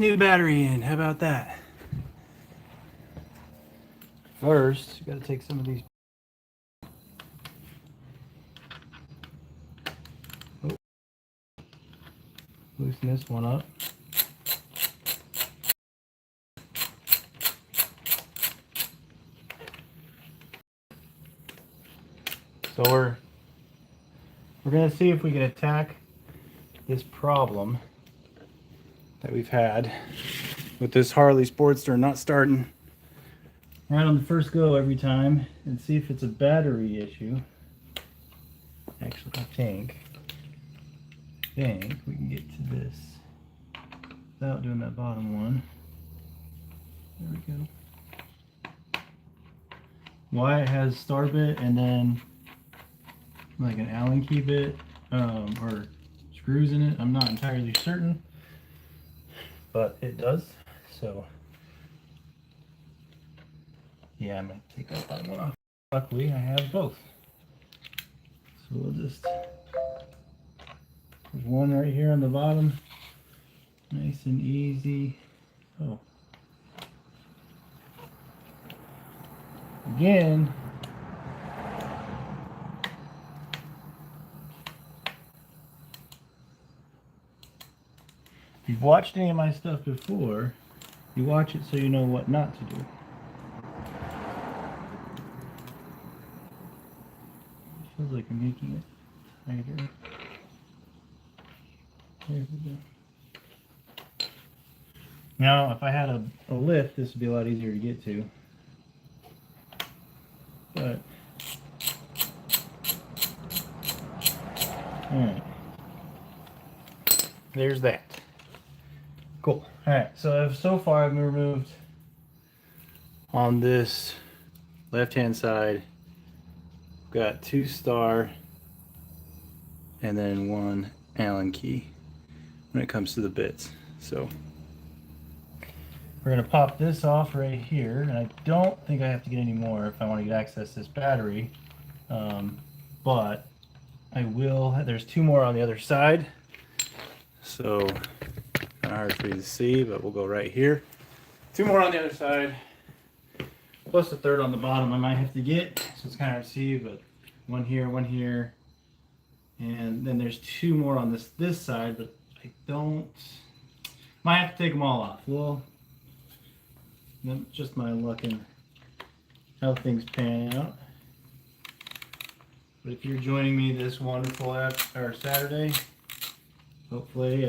new battery in. How about that? First, you got to take some of these. Oh, loosen this one up. So we're going to see if we can attack this problem that we've had with this Harley Sportster not starting right on the first go every time, and see if it's a battery issue. Actually, I think we can get to this without doing that bottom one. There we go. Why it has star bit and then like an Allen key bit or screws in it, I'm not entirely certain, but it does. So yeah, I'm gonna take that bottom one off. Luckily I have both, so we'll just, there's one right here on the bottom, nice and easy. Oh, again, if you've watched any of my stuff before, you watch it so you know what not to do. It feels like I'm making it tighter. There we go. Now, if I had a lift, this would be a lot easier to get to. But, alright. There's that. Cool. Alright, so far I've removed on this left-hand side, got 2 star and then 1 Allen key when it comes to the bits. So we're going to pop this off right here, and I don't think I have to get any more if I want to get access to this battery, but I will. There's 2 more on the other side, so kind of hard for you to see, but we'll go right here. 2 more on the other side, plus a 3rd on the bottom I might have to get, so it's kind of hard to see, but 1 here, and then there's 2 more on this side, but I might have to take them all off. Well, just my luck and how things pan out. But if you're joining me this wonderful Saturday, hopefully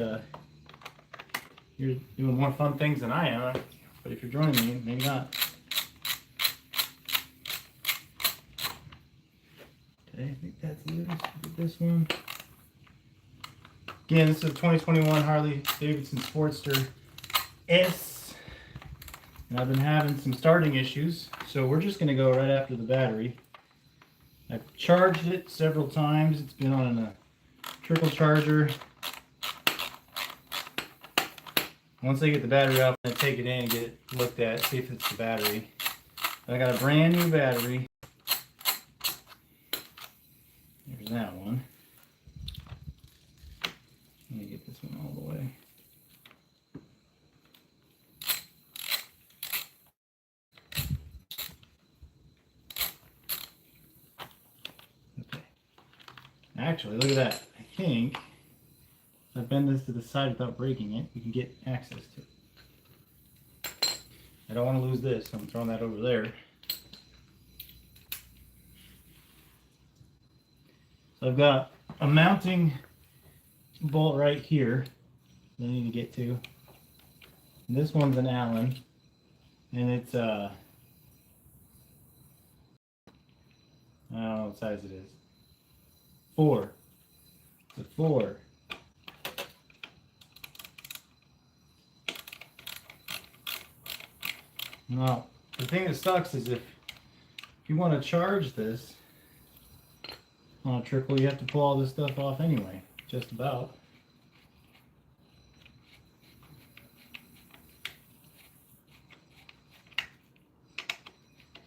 you're doing more fun things than I am. But if you're joining me, maybe not. Okay, I think that's loose. Get this one. Again, this is a 2021 Harley Davidson Sportster S. And I've been having some starting issues, so we're just going to go right after the battery. I've charged it several times. It's been on a trickle charger. Once I get the battery off, I'm going to take it in and get it looked at, see if it's the battery. I got a brand new battery. There's that one. Let me get this one all the way. Okay. Actually, look at that. I think if I bend this to the side without breaking it, we can get access to it. I don't want to lose this, so I'm throwing that over there. So I've got a mounting bolt right here that I need to get to. And this one's an Allen, and it's I don't know what size it is. 4. It's a 4. Now, the thing that sucks is if you want to charge this on a trickle, you have to pull all this stuff off anyway, just about.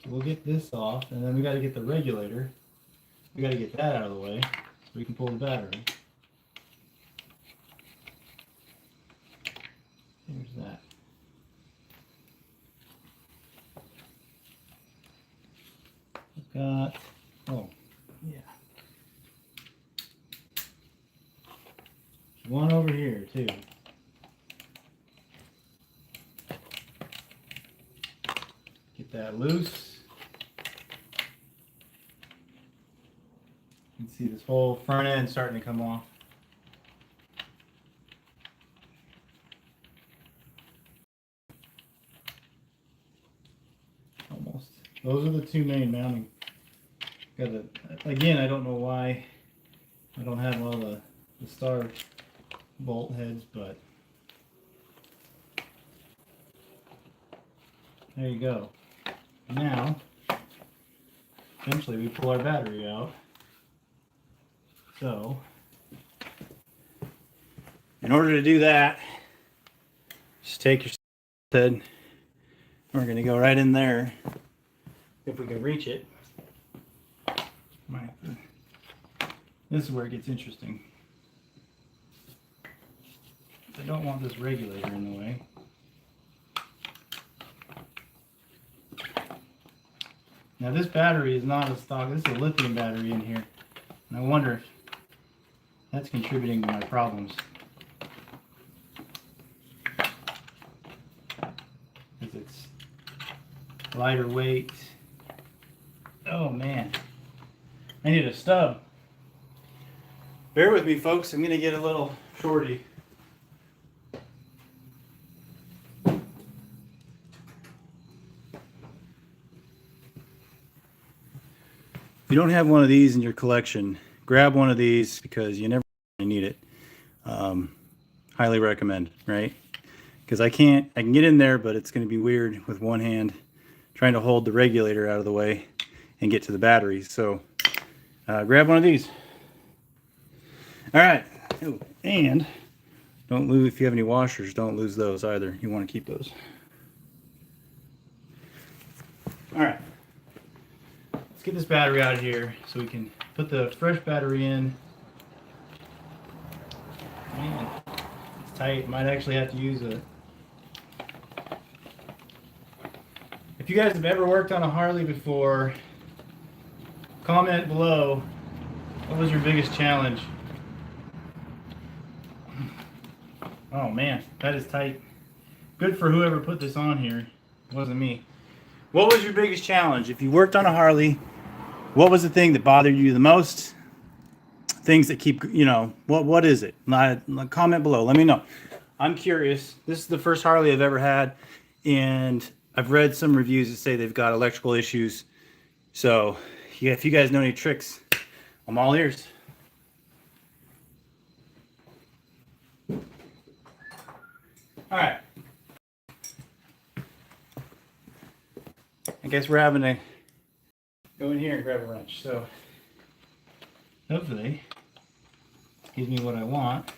So we'll get this off, and then we got to get the regulator. We got to get that out of the way so we can pull the battery. Here's that. got, oh, yeah. There's one over here, too. Get that loose. You can see this whole front end starting to come off. Almost. Those are the two main mounting. Again, I don't know why I don't have all the star bolt heads, but there you go. Now, eventually we pull our battery out. So, in order to do that, just take your head. We're going to go right in there, if we can reach it. This is where it gets interesting. I don't want this regulator in the way. Now this battery is not a stock, this is a lithium battery in here. And I wonder if that's contributing to my problems. Because it's lighter weight. Oh man. I need a stub. Bear with me, folks. I'm going to get a little shorty. If you don't have one of these in your collection, grab one of these because you never need it. Highly recommend, right? Because I can get in there, but it's going to be weird with one hand trying to hold the regulator out of the way and get to the battery. So grab one of these. All right. Ooh, and don't lose, if you have any washers, don't lose those either. You want to keep those. All right. Let's get this battery out of here so we can put the fresh battery in. Man, it's tight. Might actually have to use a... If you guys have ever worked on a Harley before, comment below, what was your biggest challenge? Oh man, that is tight. Good for whoever put this on here. It wasn't me. What was your biggest challenge? If you worked on a Harley, what was the thing that bothered you the most? Things that keep, you know, what is it? Comment below. Let me know. I'm curious. This is the first Harley I've ever had, and I've read some reviews that say they've got electrical issues. So, yeah, if you guys know any tricks, I'm all ears. All right. I guess we're having to go in here and grab a wrench. So hopefully it gives me what I want.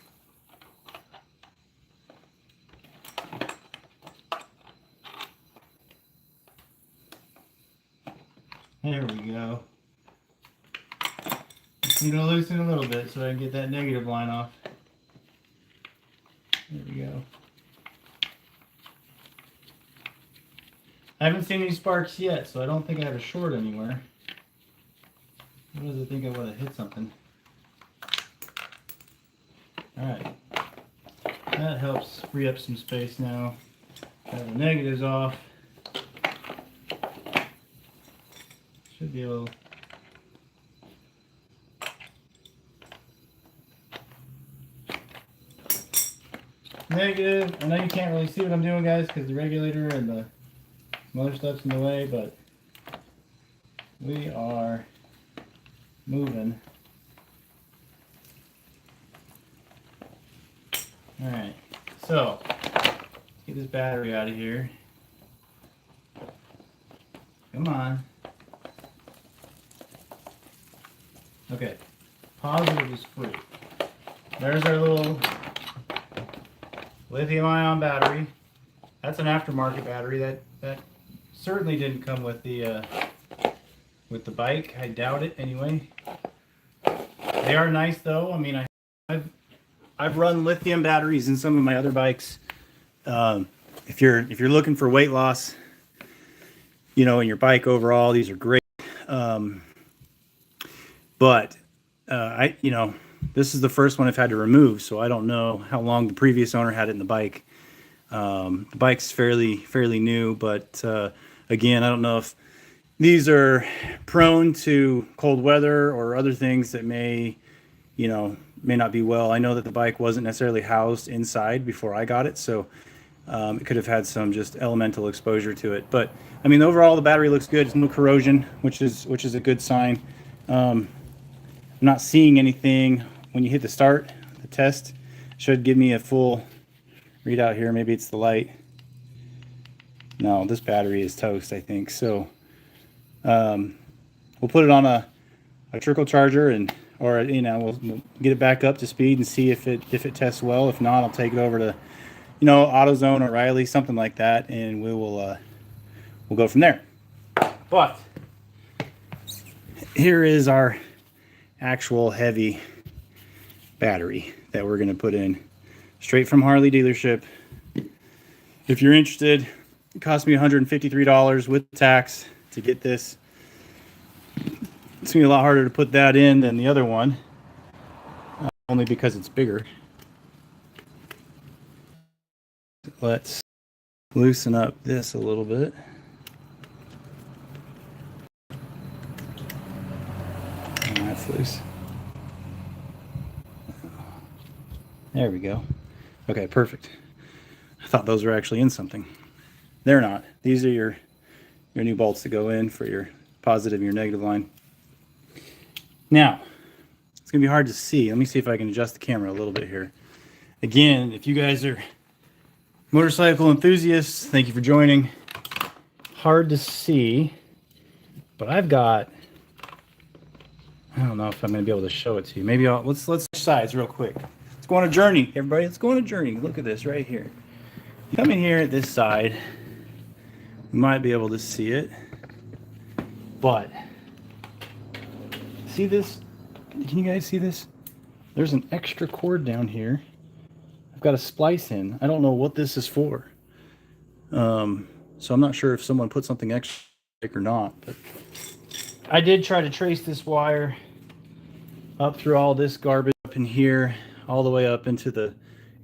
There we go. I'm going to loosen a little bit so I can get that negative line off. There we go. I haven't seen any sparks yet, so I don't think I have a short anywhere. What does it think I would have hit something? Alright. That helps free up some space now. Got the negatives off. Should be able... Negative. I know you can't really see what I'm doing, guys, because the regulator and the other stuff's in the way, but we are moving. Alright, so let's get this battery out of here. Come on. Okay, positive is free. There's our little lithium-ion battery. That's an aftermarket battery. That certainly didn't come with the bike. I doubt it anyway. They are nice though. I mean, I've run lithium batteries in some of my other bikes. If you're looking for weight loss, you know, in your bike overall, these are great. But this is the first one I've had to remove, so I don't know how long the previous owner had it in the bike. The bike's fairly new, but again, I don't know if these are prone to cold weather or other things that may not be well. I know that the bike wasn't necessarily housed inside before I got it, so it could have had some just elemental exposure to it. But I mean, overall, the battery looks good. There's no corrosion, which is a good sign. I'm not seeing anything when you hit the start. The test should give me a full readout here. Maybe it's the light. No, this battery is toast, I think. So we'll put it on a trickle charger, or we'll get it back up to speed and see if it tests well. If not, I'll take it over to AutoZone or Harley, something like that, and we'll go from there. But here is our actual heavy battery that we're going to put in straight from Harley dealership. If you're interested, it cost me $153 with tax to get this. It's going to be a lot harder to put that in than the other one, only because it's bigger. Let's loosen up this a little bit. And that's loose. There we go. Okay, perfect. I thought those were actually in something. They're not. These are your new bolts that go in for your positive and your negative line. Now, it's going to be hard to see. Let me see if I can adjust the camera a little bit here. Again, if you guys are motorcycle enthusiasts, thank you for joining. Hard to see, but I've got, I don't know if I'm going to be able to show it to you. Maybe let's switch sides real quick. Let's go on a journey, everybody. Let's go on a journey. Look at this right here. Come in here at this side. You might be able to see it, but see this? Can you guys see this? There's an extra cord down here. I've got a splice in. I don't know what this is for. So I'm not sure if someone put something extra or not, but I did try to trace this wire up through all this garbage up in here, all the way up into it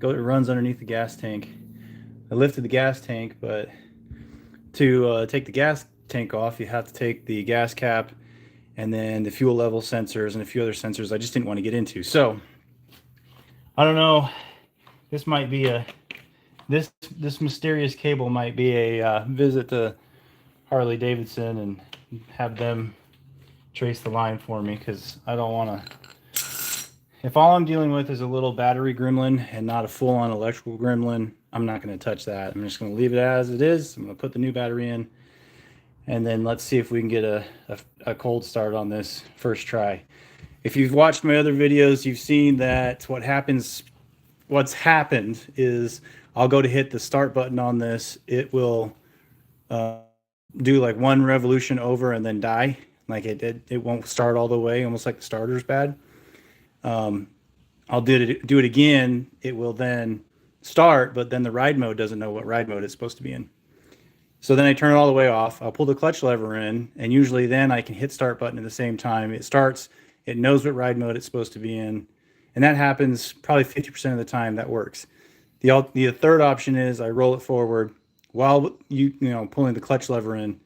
runs underneath the gas tank. I lifted the gas tank, but to take the gas tank off, you have to take the gas cap and then the fuel level sensors and a few other sensors I just didn't want to get into. So I don't know. This might be this mysterious cable might be a visit to Harley Davidson and have them trace the line for me, because I don't want to. If all I'm dealing with is a little battery gremlin and not a full-on electrical gremlin, I'm not going to touch that. I'm just going to leave it as it is. I'm going to put the new battery in, and then let's see if we can get a cold start on this first try. If you've watched my other videos, you've seen that what's happened is I'll go to hit the start button on this. It will do like one revolution over and then die. Like it won't start all the way, almost like the starter's bad. I'll do it again. It will then start, but then the ride mode doesn't know what ride mode it's supposed to be in. So then I turn it all the way off. I'll pull the clutch lever in, and usually then I can hit start button at the same time. It starts, it knows what ride mode it's supposed to be in. And that happens probably 50% of the time. That works. The third option is I roll it forward while pulling the clutch lever in,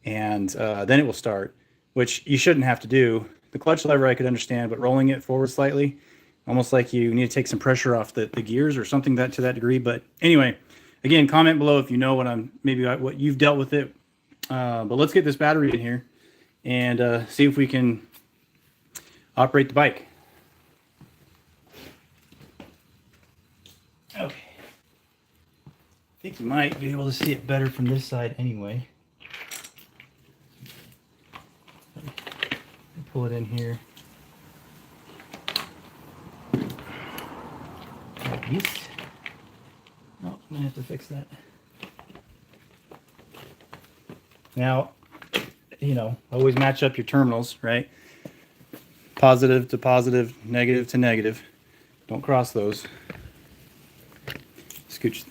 and then it will start, which you shouldn't have to do. The clutch lever I could understand, but rolling it forward slightly, almost like you need to take some pressure off the gears or something to that degree. But anyway, again, comment below if you know what you've dealt with it. But let's get this battery in here and see if we can operate the bike. Okay. I think you might be able to see it better from this side anyway. Pull it in here. Like this. Oh, I'm gonna have to fix that. Now, always match up your terminals, right? Positive to positive, negative to negative. Don't cross those. Scooch.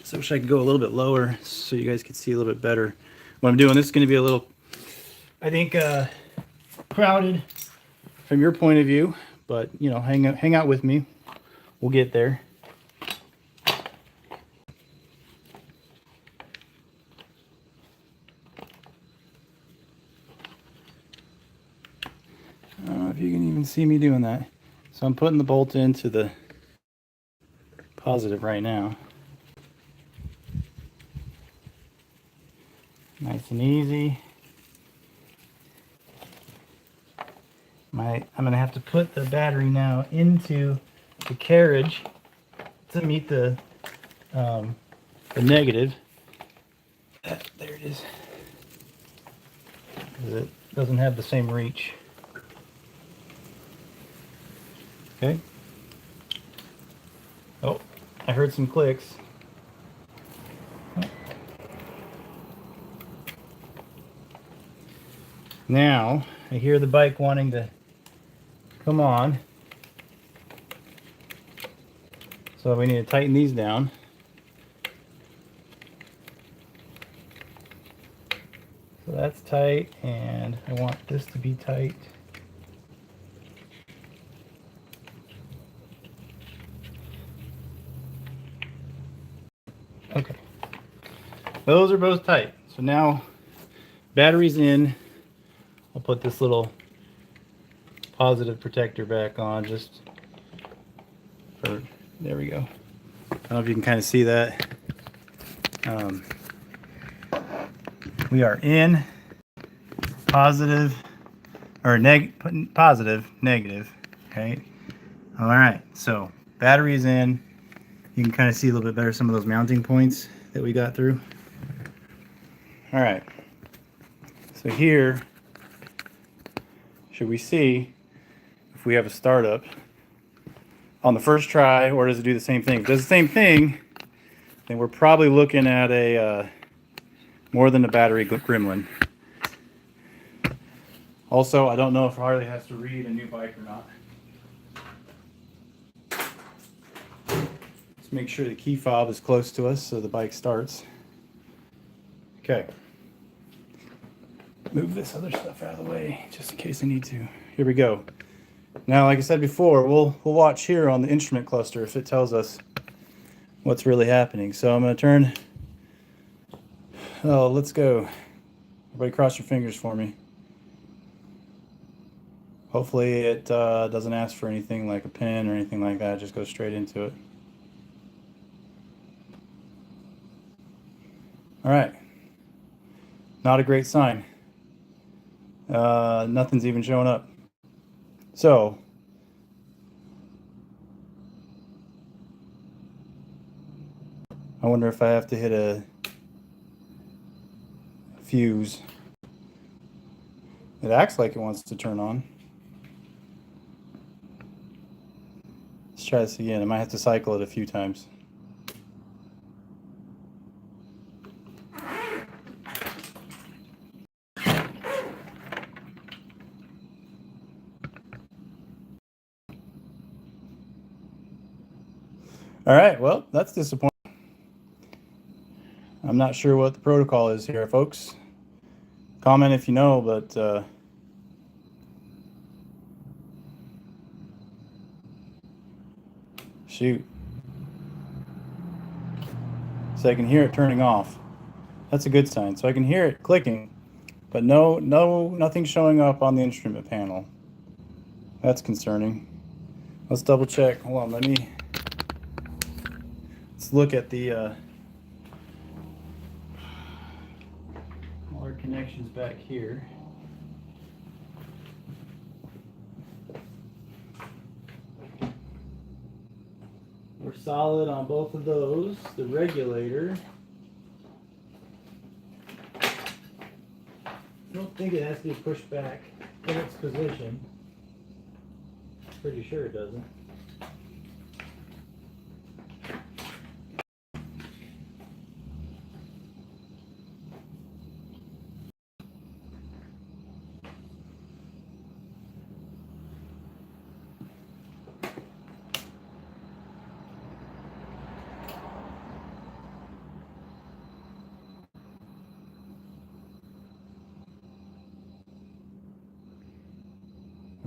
So I can go a little bit lower so you guys can see a little bit better. What I'm doing, this is going to be a little I think crowded from your point of view, but you know, hang out with me. We'll get there. I don't know if you can even see me doing that. So I'm putting the bolt into the positive right now. Nice and easy. I'm gonna have to put the battery now into the carriage to meet the negative. There it is. Because it doesn't have the same reach. Okay. Oh, I heard some clicks. Now I hear the bike wanting to come on. So we need to tighten these down. So that's tight, and I want this to be tight. Okay. Those are both tight. So now battery's in. I'll put this little positive protector back on just for, there we go. I don't know if you can kind of see that. We are in positive, or positive, negative, okay? All right, so battery's in. You can kind of see a little bit better some of those mounting points that we got through. All right, so here, should we see if we have a startup on the first try, or does it do the same thing? If it does the same thing, then we're probably looking at a more than a battery gremlin. Also, I don't know if Harley has to read a new bike or not. Let's make sure the key fob is close to us so the bike starts. Okay. Move this other stuff out of the way just in case I need to. Here we go. Now, like I said before, we'll watch here on the instrument cluster if it tells us what's really happening. So I'm going to turn. Oh, let's go. Everybody cross your fingers for me. Hopefully it doesn't ask for anything like a pin or anything like that. Just go straight into it. All right. Not a great sign. Nothing's even showing up. So I wonder if I have to hit a fuse. It acts like it wants to turn on. Let's try this again. I might have to cycle it a few times. All right, well, that's disappointing. I'm not sure what the protocol is here, folks. Comment if you know, but shoot. So I can hear it turning off. That's a good sign. So I can hear it clicking, but nothing showing up on the instrument panel. That's concerning. Let's double check. Hold on, let's look at the all our connections back here. We're solid on both of those. The regulator, I don't think it has to be pushed back in its position. Pretty sure it doesn't.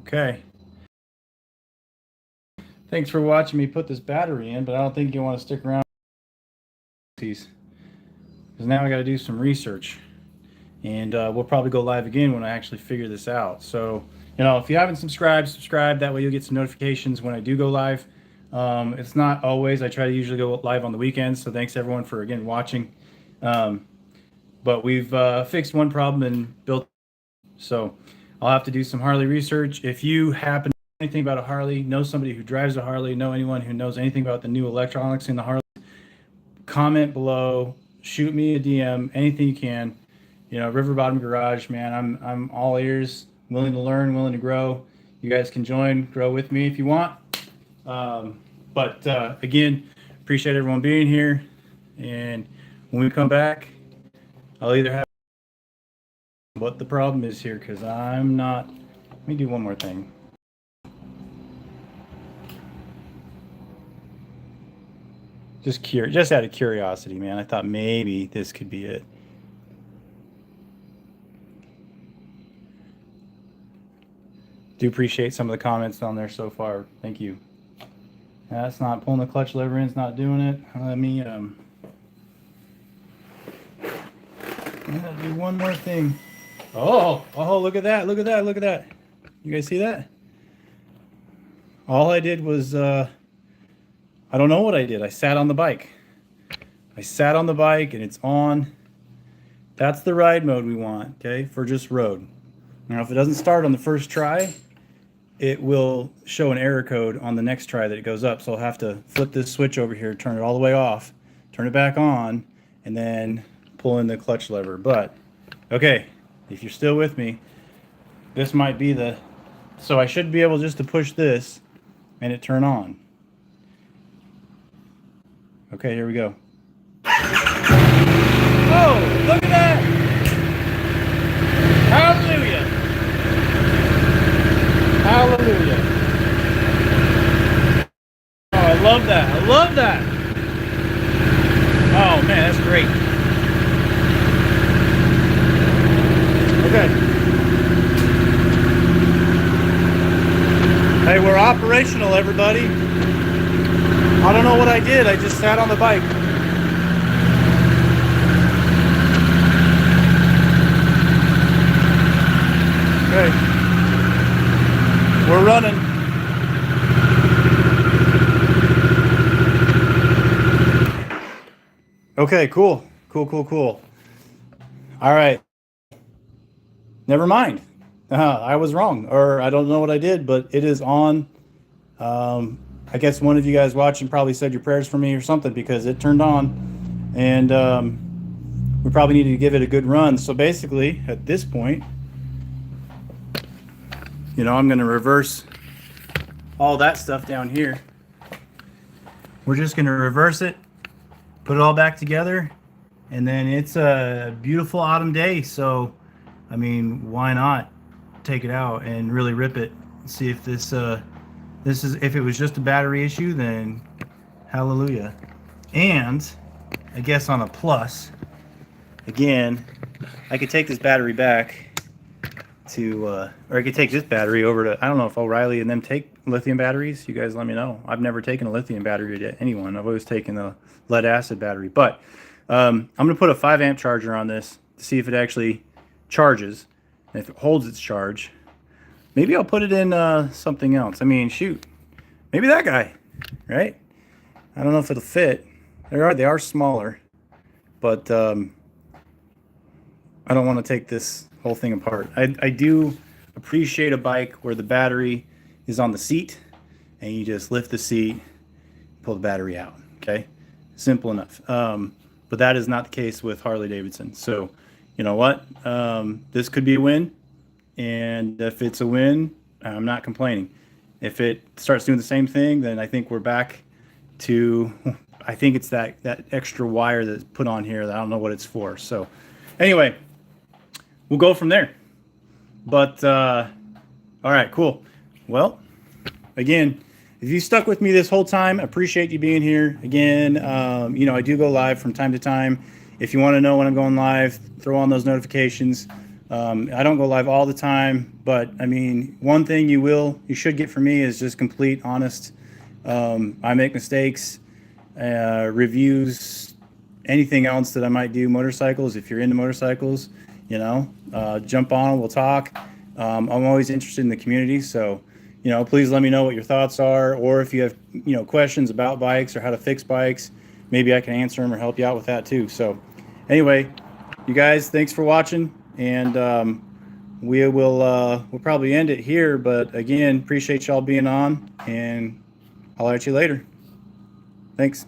Okay. Thanks for watching me put this battery in, but I don't think you want to stick around because now I got to do some research, and we'll probably go live again when I actually figure this out. So, if you haven't subscribed, subscribe. That way you'll get some notifications when I do go live. It's not always. I try to usually go live on the weekends. So thanks everyone for again watching. But we've fixed one problem and built. So I'll have to do some Harley research. If you happen to know anything about a Harley, know somebody who drives a Harley, know anyone who knows anything about the new electronics in the Harley, comment below, shoot me a DM, anything you can. River Bottom Garage, man, I'm all ears, willing to learn, willing to grow. You guys can join, grow with me if you want. But again, appreciate everyone being here. And when we come back, I'll either have what the problem is here, because I'm not. Let me do one more thing. Just out of curiosity, man. I thought maybe this could be it. Do appreciate some of the comments on there so far. Thank you. That's not pulling the clutch lever in. It's not doing it. Let me I'm gonna do one more thing. Oh, look at that. Look at that. Look at that. You guys see that? All I did was, I don't know what I did. I sat on the bike. And it's on. That's the ride mode we want, okay, for just road. Now, if it doesn't start on the first try, it will show an error code on the next try that it goes up. So I'll have to flip this switch over here, turn it all the way off, turn it back on, and then pull in the clutch lever. But, okay, if you're still with me, this might be the... So I should be able just to push this and it turn on. Okay, here we go. Oh, look at that! Hallelujah! Hallelujah! Oh, I love that! I love that! Oh man, that's great. Okay. Hey, we're operational, everybody. I don't know what I did. I just sat on the bike. Okay. We're running. Okay, cool. Cool. All right. Never mind. I was wrong, or I don't know what I did, but it is on. I guess one of you guys watching probably said your prayers for me or something, because it turned on, and we probably needed to give it a good run. So basically, at this point, I'm going to reverse all that stuff down here. We're just going to reverse it, put it all back together, and then it's a beautiful autumn day. So, I mean, why not take it out and really rip it? See if this is, if it was just a battery issue, then hallelujah. And I guess on a plus, again, I could take this battery back to, or I could take this battery over to, I don't know if O'Reilly and them take lithium batteries. You guys let me know. I've never taken a lithium battery to anyone. I've always taken a lead acid battery. But I'm going to put a 5 amp charger on this to see if it actually charges. And if it holds its charge, maybe I'll put it in something else. I mean, shoot, maybe that guy, right? I don't know if it'll fit. They are smaller, but I don't want to take this whole thing apart. I do appreciate a bike where the battery is on the seat and you just lift the seat, pull the battery out. Okay, simple enough. But that is not the case with Harley Davidson. So, you know what? This could be a win. And if it's a win, I'm not complaining. If it starts doing the same thing, then I think we're back to, I think it's that extra wire that's put on here that I don't know what it's for. So anyway, we'll go from there. But all right, cool. Well, again, if you stuck with me this whole time, I appreciate you being here. Again, I do go live from time to time. If you want to know when I'm going live, throw on those notifications. I don't go live all the time, but I mean, one thing you should get from me is just complete, honest. I make mistakes, reviews, anything else that I might do. Motorcycles, if you're into motorcycles, jump on, we'll talk. I'm always interested in the community, so please let me know what your thoughts are, or if you have questions about bikes or how to fix bikes, maybe I can answer them or help you out with that too. So anyway, you guys, thanks for watching, and we'll probably end it here, but again, appreciate y'all being on, and I'll at you later. Thanks.